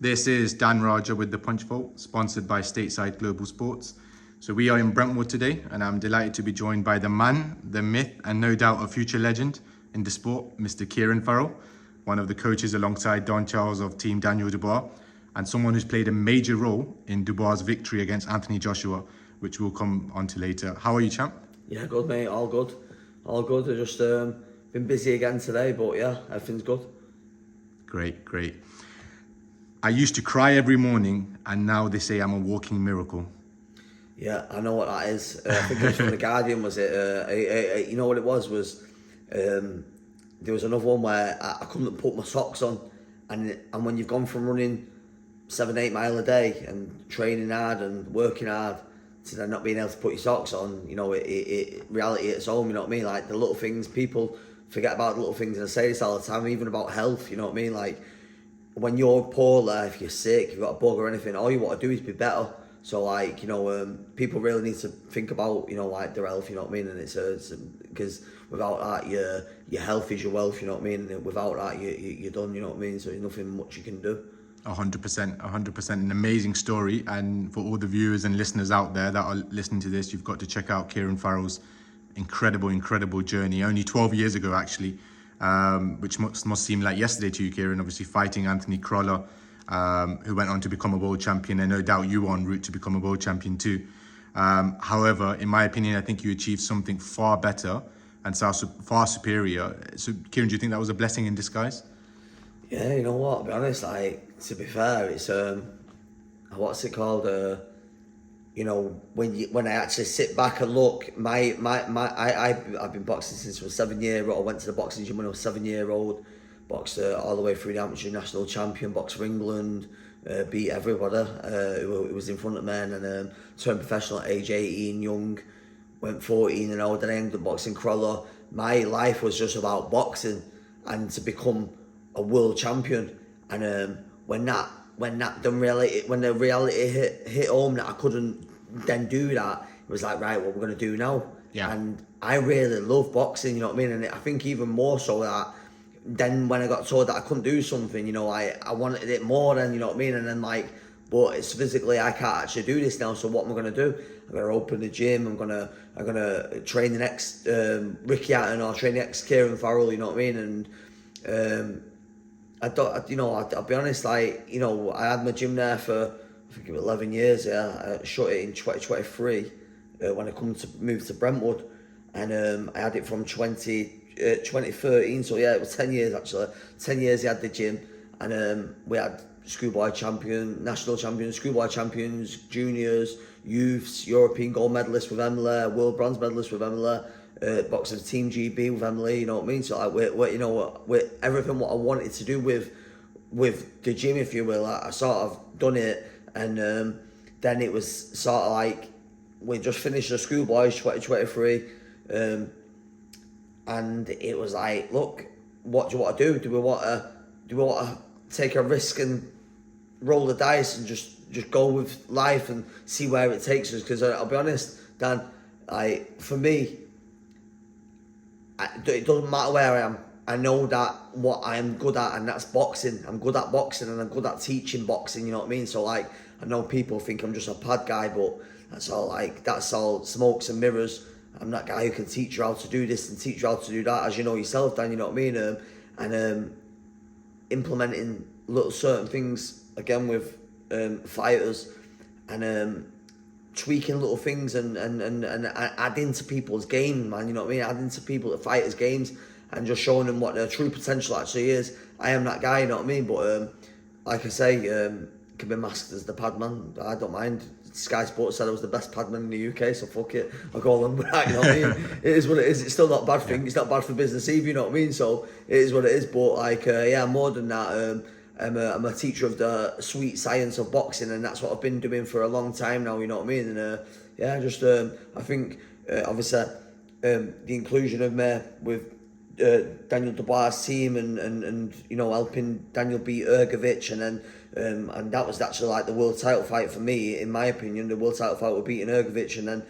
This is Dan Raja with The Punch Vault, sponsored by Stateside Global Sports. So we are in Brentwood today, and I'm delighted to be joined by the man, the myth, and no doubt a future legend in the sport, Mr. Kieran Farrell, one of the coaches alongside Don Charles of Team Daniel Dubois, and someone who's played a major role in Dubois' victory against Anthony Joshua, which we'll come on to later. How are you, champ? Yeah, good, mate. All good. All good. I've just been busy again today, but yeah, everything's good. Great. I used to cry every morning, and now they say I'm a walking miracle. Yeah, I know what that is. I think it was from The Guardian, was it? You know what it was? There was another one where I couldn't put my socks on, and when you've gone from running 7-8 mile a day and training hard and working hard to then not being able to put your socks on, you know, reality hits home, you know what I mean? Like the little things, people forget about the little things, and I say this all the time, even about health, you know what I mean? Like when you're poorly, if you're sick, you've got a bug or anything, all you want to do is be better. So like, you know, people really need to think about, you know, like their health, you know what I mean? And it's because without that, your health is your wealth, you know what I mean? And without that, you're done, you know what I mean? So there's nothing much you can do. 100%, an amazing story. And for all the viewers and listeners out there that are listening to this, you've got to check out Kieran Farrell's incredible journey. Only 12 years ago, actually, which must seem like yesterday to you, Kieran, obviously fighting Anthony Crolla, who went on to become a world champion, and no doubt you were en route to become a world champion too. However, in my opinion, I think you achieved something far better and far superior. So, Kieran, do you think that was a blessing in disguise? Yeah, you know what, to be honest, like, to be fair, it's, what's it called, you know, when I actually sit back and look, I've been boxing since I was 7-year-old. I went to the boxing gym when I was 7-year-old, boxed all the way through the amateur national champion, boxed for England, beat everybody who was in front of me, and turned professional at age 18, young, went 14 and old, then I ended up boxing Crolla. My life was just about boxing and to become a world champion, and when the reality hit home that I couldn't then do that, it was like, right, what we're gonna do now? Yeah. And I really love boxing, you know what I mean? And I think even more so that then when I got told that I couldn't do something, you know, I wanted it more than, you know what I mean? And then like, but it's physically I can't actually do this now, so what am I gonna do? I'm gonna open the gym, I'm gonna train the next Ricky Hatton or train the next Kieran Farrell, you know what I mean? And I'll be honest, like, you know, I had my gym there for, I think it was 11 years, yeah. I shut it in 2023 when I moved to Brentwood, and I had it from 2013, so yeah, it was 10 years actually. 10 years I had the gym, and we had schoolboy champion, national champions, schoolboy champions, juniors, youths, European gold medalists with Emily, world bronze medalists with Emily, boxing Team GB with Emily, you know what I mean? So like, we're everything what I wanted to do with the gym, if you will, I sort of done it, and then it was sort of like we just finished the schoolboys 2023, and it was like, look, what do you want to do? Do we want to take a risk and roll the dice and just go with life and see where it takes us? Because I'll be honest, Dan, for me, it doesn't matter where I am. I know that what I am good at, and that's boxing. I'm good at boxing, and I'm good at teaching boxing, you know what I mean? So like, I know people think I'm just a pad guy, but that's all smokes and mirrors. I'm that guy who can teach you how to do this and teach you how to do that, as you know yourself, Dan, you know what I mean? And implementing little certain things, again, with fighters, and tweaking little things and adding to people's game, man, you know what I mean? Adding to people, the fighters' games, and just showing them what their true potential actually is. I am that guy, you know what I mean? But like I say, can be masked as the padman. I don't mind. Sky Sports said I was the best padman in the UK, so fuck it, I'll call them that, you know what I mean? It is what it is. It's still not a bad thing. It's not bad for business either, you know what I mean? So it is what it is. But like, yeah, more than that, I'm a teacher of the sweet science of boxing, and that's what I've been doing for a long time now, you know what I mean? And yeah, just I think obviously the inclusion of me with Daniel Dubois' team and you know, helping Daniel beat Ergovic, and then and that was actually like the world title fight for me, in my opinion. The world title fight was beating Ergovic, and then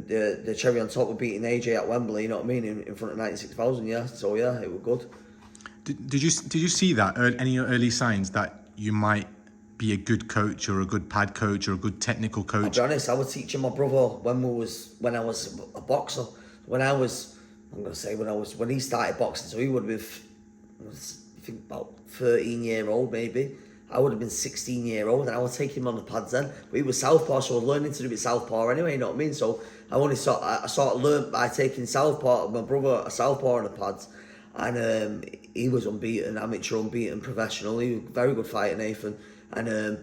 the cherry on top was beating AJ at Wembley, you know what I mean, in front of 96,000. Yeah, so yeah, it was good. Did you see that any early signs that you might be a good coach or a good pad coach or a good technical I'll coach? be honest, I was teaching my brother when I was a boxer. When he started boxing, so he would have been, I think about 13-year old maybe. I would have been 16-year old, and I was taking him on the pads then. But he was southpaw, so I was learning to do it southpaw anyway. You know what I mean? So I sort of learned by taking southpaw, my brother a southpaw on the pads, and he was unbeaten, amateur unbeaten, professional. He was a very good fighter, Nathan, and.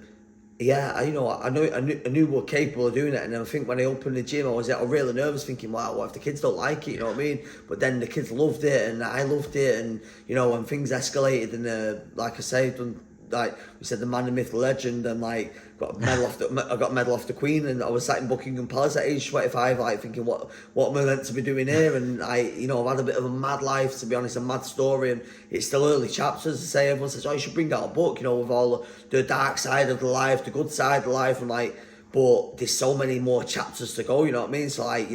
Yeah, I knew we were capable of doing it, and I think when I opened the gym, I was really nervous, thinking, "Wow, what if the kids don't like it?" You know what I mean? But then the kids loved it, and I loved it, and when things escalated, and like I said, like we said, the man, the myth, the legend, and like I got a medal off the Queen, and I was sat in Buckingham Palace at age 25, like thinking, what am I meant to be doing here? And I've had a bit of a mad life, to be honest, a mad story, and it's still early chapters. To say, everyone says, "Oh, you should bring out a book," with all the dark side of the life, the good side of the life. I'm like, but there's so many more chapters to go. You know what I mean? So like,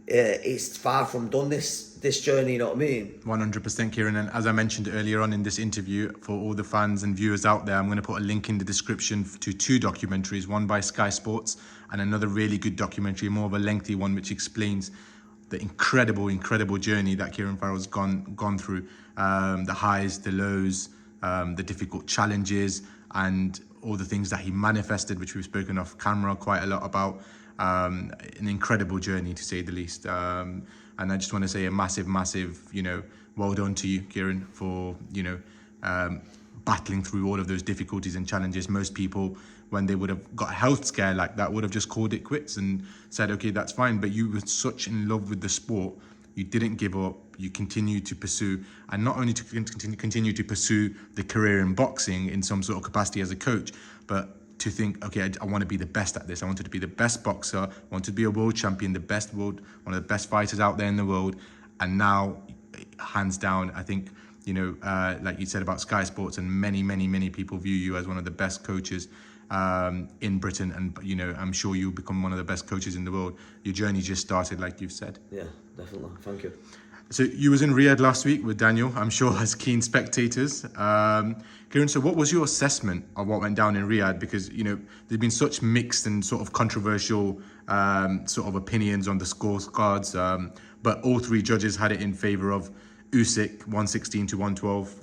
it's far from done, this journey, you know what I mean? 100%, Kieran. And as I mentioned earlier on in this interview, for all the fans and viewers out there, I'm going to put a link in the description to 2 documentaries, one by Sky Sports and another really good documentary, more of a lengthy one, which explains the incredible journey that Kieran Farrell's gone through, the highs, the lows, the difficult challenges, and all the things that he manifested, which we've spoken off camera quite a lot about. An incredible journey, to say the least. And I just want to say a massive, well done to you, Kieran, for, battling through all of those difficulties and challenges. Most people, when they would have got a health scare like that, would have just called it quits and said, okay, that's fine. But you were such in love with the sport, you didn't give up, you continued to pursue, and not only to continue to pursue the career in boxing in some sort of capacity as a coach, but to think, okay, I want to be the best at this. I wanted to be the best boxer. I wanted to be a world champion, one of the best fighters out there in the world. And now, hands down, I think, like you said about Sky Sports, and many people view you as one of the best coaches in Britain. And, I'm sure you'll become one of the best coaches in the world. Your journey just started, like you've said. Yeah, definitely. Thank you. So you was in Riyadh last week with Daniel, I'm sure, as keen spectators. Kieran, so what was your assessment of what went down in Riyadh? Because, there's been such mixed and sort of controversial sort of opinions on the scorecards, but all 3 judges had it in favour of Usyk, 116 to 112.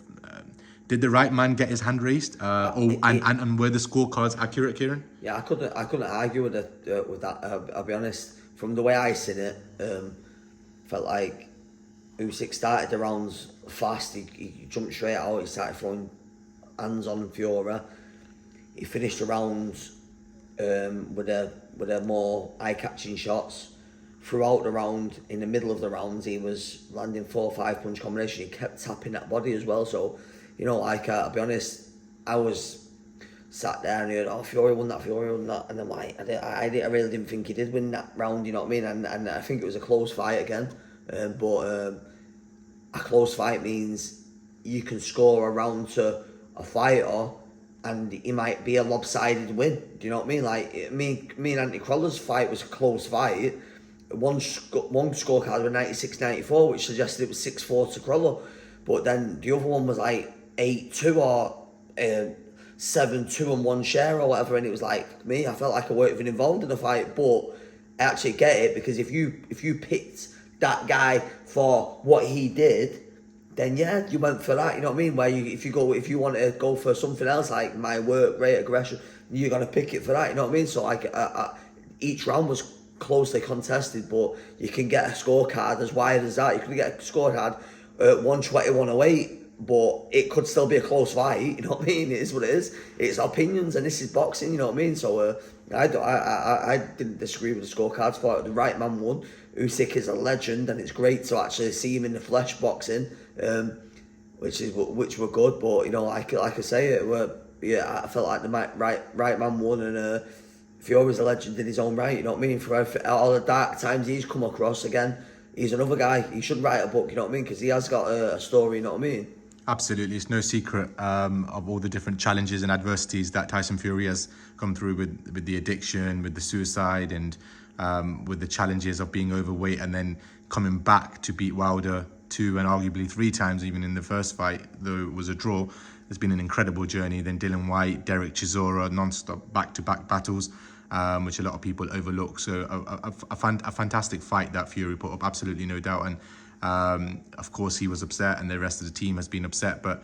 Did the right man get his hand raised? And were the scorecards accurate, Kieran? Yeah, I couldn't argue with that. I'll be honest. From the way I seen it, felt like Usyk started the rounds fast. He jumped straight out. He started throwing hands on Fiore. He finished the rounds with a more eye-catching shots. Throughout the round, in the middle of the rounds, he was landing 4 or 5 punch combination. He kept tapping that body as well. So, I'll be honest, I was sat there and heard, "Oh, Fiore won that, and I'm like, I really didn't think he did win that round. You know what I mean? And I think it was a close fight again. But a close fight means you can score a round to a fighter, and it might be a lopsided win. Do you know what I mean? Like me and Anthony Crowler's fight was a close fight. One scorecard was 96-94, which suggested it was 6-4 to Crowler. But then the other one was like 8-2 or 7-2 and 1 share or whatever, and it was like, me, I felt like I weren't even involved in the fight. But I actually get it, because if you picked that guy for what he did, then yeah, you went for that. You know what I mean? Where if you want to go for something else, like my work rate, aggression, you're gonna pick it for that. You know what I mean? So like each round was closely contested, but you can get a scorecard as wide as that. You can get a scorecard 120-108, but it could still be a close fight. You know what I mean? It is what it is. It's opinions, and this is boxing. You know what I mean? So I didn't disagree with the scorecards. Thought the right man won. Usyk is a legend, and it's great to actually see him in the flesh boxing, which were good. But like I say, I felt like the right man won, and Fiore's a legend in his own right. You know what I mean? For all the dark times he's come across, again, he's another guy. He should write a book. You know what I mean? Because he has got a story. You know what I mean? Absolutely, it's no secret of all the different challenges and adversities that Tyson Fury has come through with the addiction, with the suicide, and with the challenges of being overweight and then coming back to beat Wilder 2 and arguably 3 times, even in the first fight, though it was a draw. It's been an incredible journey. Then Dylan White, Derek Chisora, non-stop back-to-back battles, which a lot of people overlook. So a fantastic fight that Fury put up, absolutely no doubt. And of course he was upset, and the rest of the team has been upset, but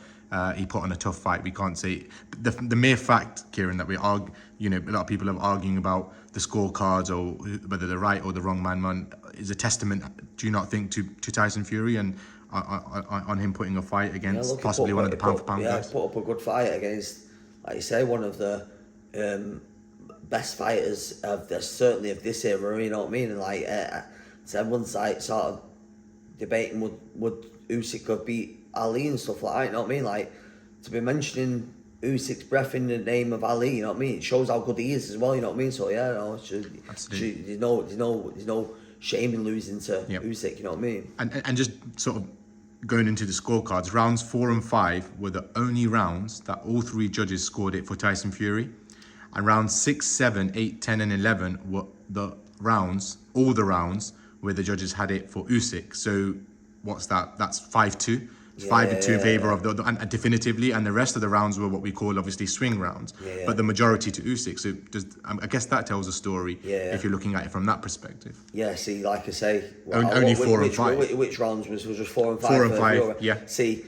he put on a tough fight. We can't say the mere fact, Kieran, that we argue, a lot of people are arguing about the scorecards or whether the right or the wrong man won, is a testament, do you not think, to Tyson Fury and on him putting a fight against possibly one of the pound for pound guys? Yeah, put up a good fight against, like you say, one of the best fighters of certainly of this era. You know what I mean? And like so everyone's like sort of debating would Usyk have beat Ali and stuff like that. You know what I mean? Like, to be mentioning Usyk's breath in the name of Ali, you know what I mean? It shows how good he is as well. You know what I mean? So yeah, there's no shame in losing to Usyk. You know what I mean? And just sort of going into the scorecards, rounds 4 and 5 were the only rounds that all 3 judges scored it for Tyson Fury, and rounds 6, 7, 8, 10, and 11 were all the rounds where the judges had it for Usyk. So what's that? That's 5-2. It's 5-2 in favour of and definitively, and the rest of the rounds were what we call obviously swing rounds, but the majority to Usyk. So I guess that tells a story if you're looking at it from that perspective. Yeah, see, like I say, only 4 and 5. Which rounds was just 4 and 5? 4 and 5. Yeah. See,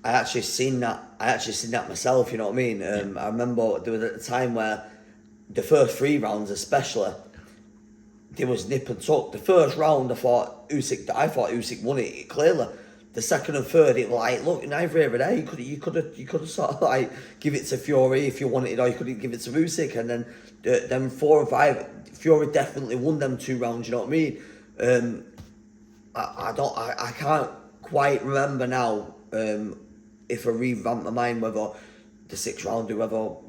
I actually seen that myself. You know what I mean? I remember there was a time where the first 3 rounds, especially, there was nip and tuck. The first round, I thought Usyk won it clearly. The second and third, it was like, look, neither here or there. You could have sort of like give it to Fury if you wanted, or you could give it to Usyk. And then 4 and 5, Fury definitely won them 2 rounds. You know what I mean? I can't quite remember now if I revamp my mind whether the 6th round,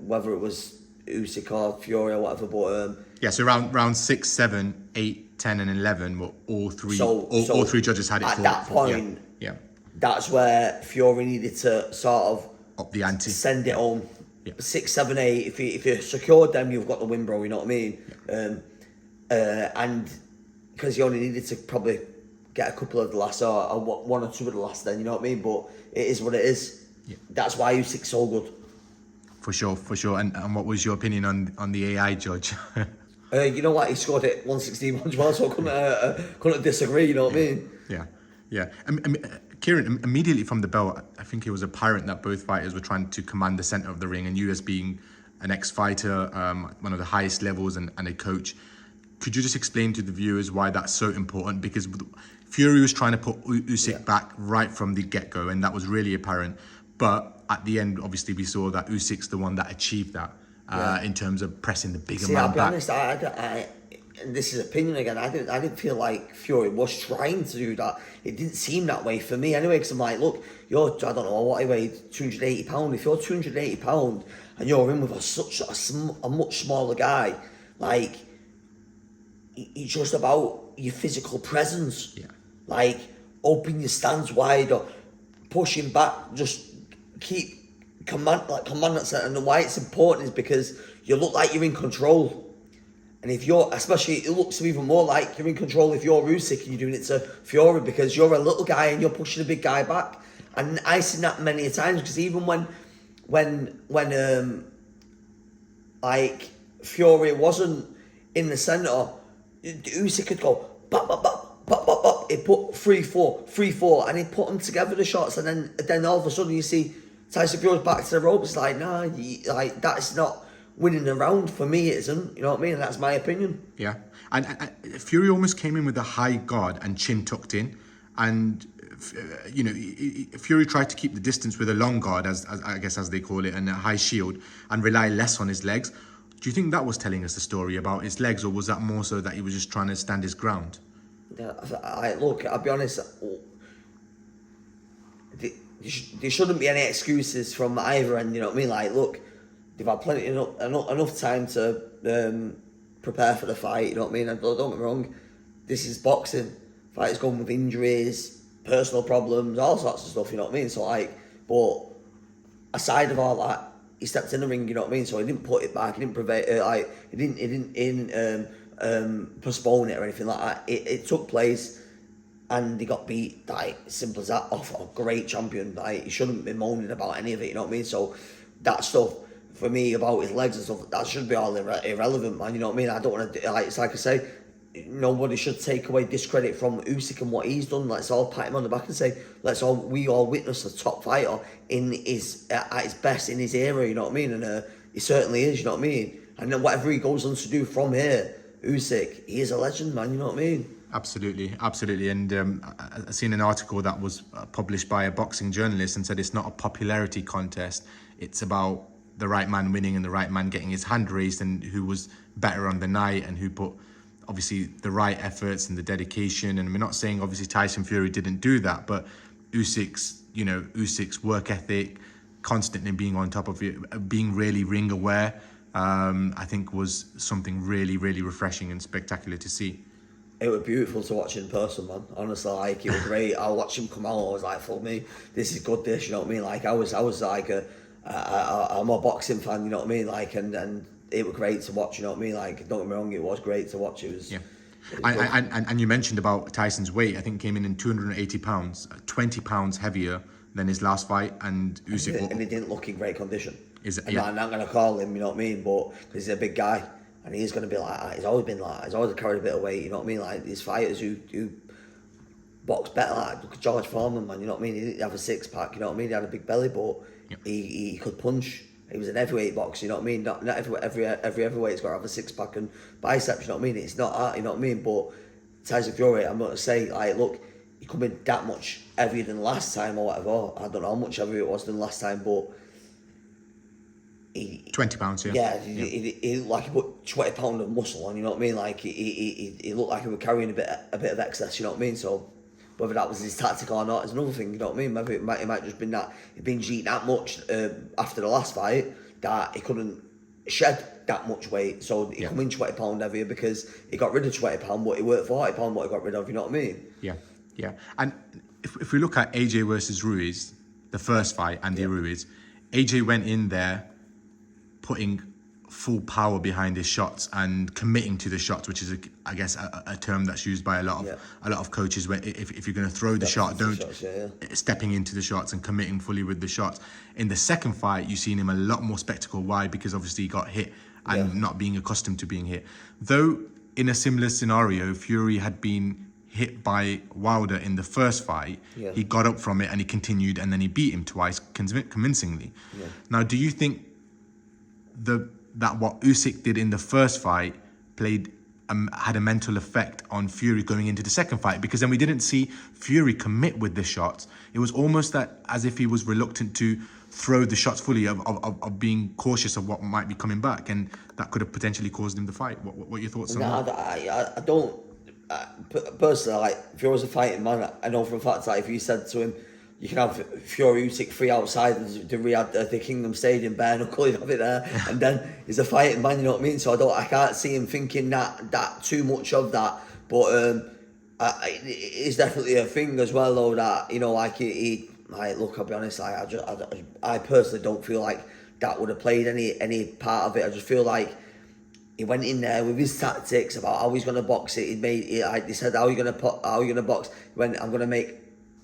whether it was Usyk or Fury or whatever. But so round 6, 7, 8, 10, and 11 were all 3. All 3 judges had it at that point. Yeah. That's where Fury needed to sort of up the ante, send it home. 6, 7, 8. If you secured them, you've got the win, bro. You know what I mean? And because you only needed to probably get a couple of the last, or 1 or 2 of the last, then you know what I mean. But it is what it is. Yeah. That's why Usyk's so good. For sure. And what was your opinion on the AI judge? You know what? He scored it 116 as well, so I couldn't disagree. You know what I mean? Yeah. Kieran, immediately from the bell, I think it was apparent that both fighters were trying to command the centre of the ring, and you, as being an ex-fighter, one of the highest levels, and a coach, could you just explain to the viewers why that's so important? Because Fury was trying to put Usyk back right from the get-go, and that was really apparent. But at the end, obviously, we saw that Usyk's the one that achieved that in terms of pressing the bigger man back. I'll be honest, and this is opinion again, I didn't feel like Fury was trying to do that. It didn't seem that way for me anyway, because I'm like, look, I don't know what I weighed, 280 pounds. If you're 280 pounds and you're in with such a much smaller guy, like, it's just about your physical presence. Yeah. Like, open your stance wide or pushing back, just keep command that set. And why it's important is because you look like you're in control. And if especially, it looks even more like you're in control if you're Usyk and you're doing it to Fury, because you're a little guy and you're pushing a big guy back. And I've seen that many times, because even when like Fury wasn't in the centre, Usyk could go bop bop bop bop bop bop. He put 3-4, and he put them together, the shots, and then all of a sudden you see Tyson Fury's back to the ropes. It's like, nah, like, that's not winning a round. For me, it isn't. You know what I mean? And that's my opinion. Yeah. And Fury almost came in with a high guard and chin tucked in. And, Fury tried to keep the distance with a long guard, as I guess as they call it, and a high shield, and rely less on his legs. Do you think that was telling us the story about his legs, or was that more so that he was just trying to stand his ground? Yeah, look, I'll be honest. There shouldn't be any excuses from either end. You know what I mean? Like, look, they've had plenty enough time to prepare for the fight. You know what I mean? And don't get me wrong, this is boxing. Fighters going with injuries, personal problems, all sorts of stuff. You know what I mean? So like, but aside of all that, he stepped in the ring. You know what I mean? So he didn't put it back. He didn't he didn't postpone it or anything like that. It took place, and he got beat, like, simple as that, off a great champion. Like, he shouldn't be moaning about any of it, you know what I mean? So that stuff, for me, about his legs and stuff, that should be all irrelevant, man, you know what I mean? I don't want to, like, it's like I say, nobody should take away discredit from Usyk and what he's done. Let's all pat him on the back and say, we all witness a top fighter in his at his best in his era, you know what I mean? And he certainly is, you know what I mean? And then whatever he goes on to do from here, Usyk, he is a legend, man, you know what I mean? Absolutely, absolutely. And I seen an article that was published by a boxing journalist and said it's not a popularity contest. It's about the right man winning and the right man getting his hand raised, and who was better on the night and who put obviously the right efforts and the dedication. And we're not saying obviously Tyson Fury didn't do that, but Usyk's work ethic, constantly being on top of it, being really ring aware, I think was something really, really refreshing and spectacular to see. It was beautiful to watch in person, man. Honestly, like, it was great. I watched him come out. I was like, "For me, this is good. This, you know what I mean?" Like, I was like I'm a boxing fan, you know what I mean? Like, and it was great to watch, you know what I mean? Like, don't get me wrong, it was great to watch. It was. Yeah. And you mentioned about Tyson's weight. I think came in 280 pounds, 20 pounds heavier than his last fight, and Usyk. And he didn't look in great condition. Yeah. I'm not going to call him, you know what I mean? But because he's a big guy, and he's going to be like that. He's always been like that. He's always carried a bit of weight, you know what I mean? Like, these fighters who box better, like, look at George Foreman, man, you know what I mean? He didn't have a six-pack, you know what I mean? He had a big belly, but he could punch. He was an heavyweight boxer, you know what I mean? Not every heavyweight's got to have a six-pack and biceps, you know what I mean? It's not that, you know what I mean? But Tyson Fury, I'm going to say, like, look, he come in that much heavier than last time or whatever. I don't know how much heavier it was than last time, but 20 pounds, yeah. Yeah, he looked like he put 20 pounds of muscle on, you know what I mean? Like, he looked like he was carrying a bit of excess, you know what I mean? So whether that was his tactic or not is another thing, you know what I mean? Maybe it might just been that he'd been eating that much after the last fight that he couldn't shed that much weight. So he come in 20 pounds heavier because he got rid of 20 pounds, but he worked 40 pounds what he got rid of, you know what I mean? Yeah, yeah. And if we look at AJ versus Ruiz, the first fight, Andy Ruiz, AJ went in there putting full power behind his shots and committing to the shots, which is I guess a term that's used by a lot of coaches, where if you're going to throw the shot, don't stepping into the shots and committing fully with the shots. In the second fight, you've seen him a lot more spectacle. Why? Because obviously he got hit and not being accustomed to being hit. Though in a similar scenario, Fury had been hit by Wilder in the first fight, he got up from it and he continued, and then he beat him twice convincingly. Now, do you think that what Usyk did in the first fight had a mental effect on Fury going into the second fight? Because then we didn't see Fury commit with the shots. It was almost that as if he was reluctant to throw the shots fully, of being cautious of what might be coming back, and that could have potentially caused him the fight. What are your thoughts on that? I don't. Personally, like, if you was a fighting man, I know for a fact that if you said to him, you can have Fury Usyk free outside the RIYADH, the Kingdom Stadium, bare knuckle, you have it there, and then he's a fighting man, you know what I mean? So I can't see him thinking that too much of that, but it's definitely a thing as well, though, that, you know, like, look, I'll be honest, I personally don't feel like that would have played any part of it. I just feel like he went in there with his tactics about how he's going to box it. He said, how are you going to box? He went, I'm going to make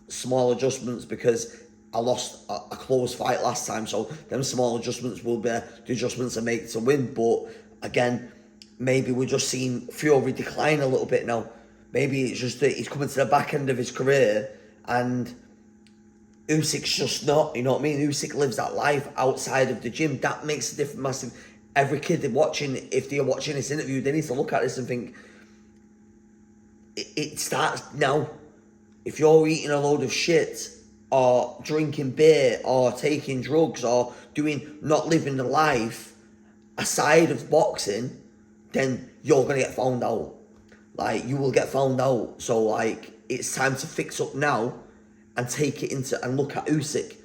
small adjustments because I lost a close fight last time, so them small adjustments will be the adjustments I make to win. But again, maybe we're just seeing Fury decline a little bit now. Maybe it's just that he's coming to the back end of his career and Usyk's just not, you know what I mean? Usyk lives that life outside of the gym. That makes a difference, massive. Every kid watching, if they're watching this interview, they need to look at this and think, it starts now. If you're eating a load of shit or drinking beer or taking drugs or not living the life aside of boxing, then you're going to get found out. Like, you will get found out. So, like, it's time to fix up now and take it into, and look at Usyk.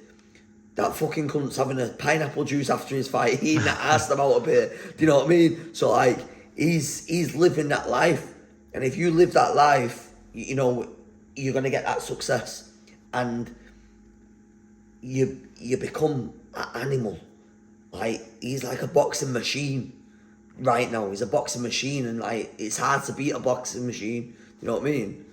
That fucking cunt's having a pineapple juice after his fight. He ain't asked about a beer. Do you know what I mean? So, like, he's living that life. And if you live that life, you know, you're going to get that success, and you become an animal. Like, he's like a boxing machine right now. He's a boxing machine, and like, it's hard to beat a boxing machine. You know what I mean?